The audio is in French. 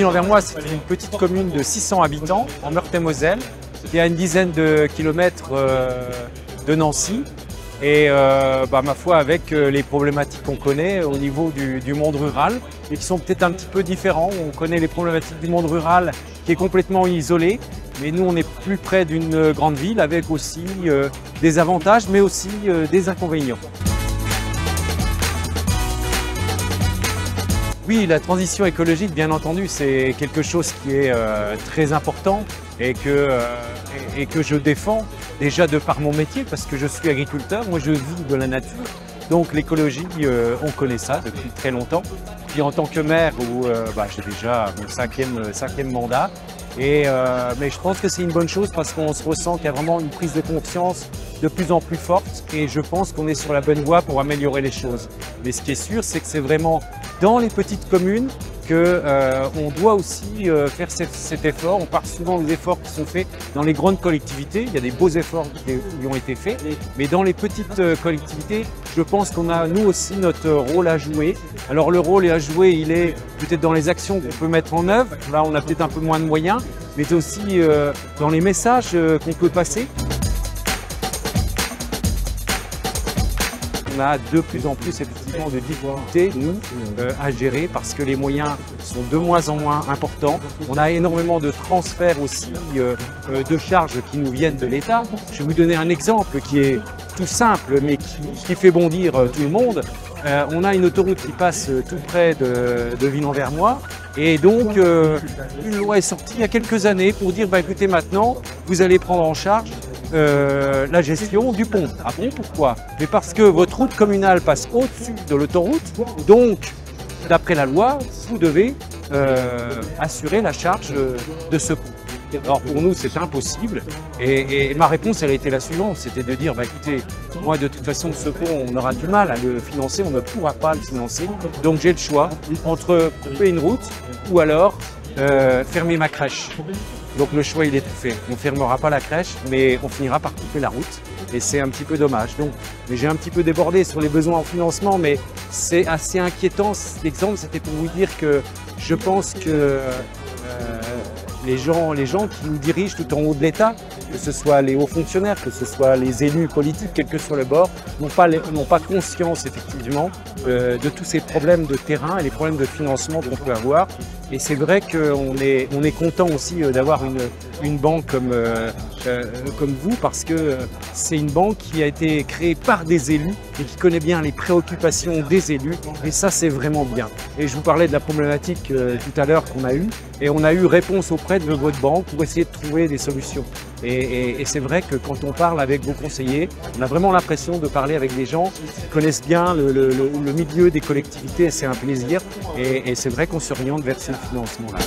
Ville-en-Vermois, c'est une petite commune de 600 habitants en Meurthe-et-Moselle, qui est à une dizaine de kilomètres de Nancy. Et ma foi, avec les problématiques qu'on connaît au niveau du monde rural, et qui sont peut-être un petit peu différents. On connaît les problématiques du monde rural qui est complètement isolé, mais nous on est plus près d'une grande ville avec aussi des avantages, mais aussi des inconvénients. Oui, la transition écologique, bien entendu, c'est quelque chose qui est très important et que je défends déjà de par mon métier, parce que je suis agriculteur, moi je vis de la nature. Donc l'écologie, on connaît ça depuis très longtemps. Puis en tant que maire, j'ai déjà mon cinquième mandat. Mais je pense que c'est une bonne chose parce qu'on se ressent qu'il y a vraiment une prise de conscience de plus en plus forte et je pense qu'on est sur la bonne voie pour améliorer les choses. Mais ce qui est sûr, c'est que c'est vraiment dans les petites communes qu'on doit aussi faire cet effort. On parle souvent des efforts qui sont faits dans les grandes collectivités. Il y a des beaux efforts qui ont été faits. Mais dans les petites collectivités, je pense qu'on a nous aussi notre rôle à jouer. Alors le rôle à jouer, il est peut-être dans les actions qu'on peut mettre en œuvre. Là, on a peut-être un peu moins de moyens, mais aussi dans les messages qu'on peut passer. On a de plus en plus effectivement de difficultés, nous, à gérer parce que les moyens sont de moins en moins importants. On a énormément de transferts aussi de charges qui nous viennent de l'État. Je vais vous donner un exemple qui est tout simple mais qui fait bondir tout le monde. On a une autoroute qui passe tout près de Ville-en-Vermois et donc une loi est sortie il y a quelques années pour dire écoutez, maintenant vous allez prendre en charge la gestion du pont. Ah bon, pourquoi? Mais parce que votre route communale passe au-dessus de l'autoroute, donc d'après la loi, vous devez assurer la charge de ce pont. Alors pour nous c'est impossible et ma réponse elle a été la suivante, c'était de dire écoutez, moi de toute façon ce pont on aura du mal à le financer, on ne pourra pas le financer, donc j'ai le choix entre couper une route ou alors fermer ma crèche. Donc le choix il est tout fait. On ne fermera pas la crèche, mais on finira par couper la route. Et c'est un petit peu dommage. Mais j'ai un petit peu débordé sur les besoins en financement, mais c'est assez inquiétant. L'exemple, c'était pour vous dire que je pense que les gens qui nous dirigent tout en haut de l'État, que ce soit les hauts fonctionnaires, que ce soit les élus politiques, quel que soit le bord, n'ont pas conscience effectivement de tous ces problèmes de terrain et les problèmes de financement qu'on peut avoir. Et c'est vrai qu'on est content aussi d'avoir une banque comme vous, parce que c'est une banque qui a été créée par des élus et qui connaît bien les préoccupations des élus. Et ça, c'est vraiment bien. Et je vous parlais de la problématique tout à l'heure qu'on a eue. Et on a eu réponse auprès de votre banque pour essayer de trouver des solutions. Et c'est vrai que quand on parle avec vos conseillers, on a vraiment l'impression de parler avec des gens qui connaissent bien le milieu des collectivités et c'est un plaisir. Et c'est vrai qu'on s'oriente vers ce financement-là.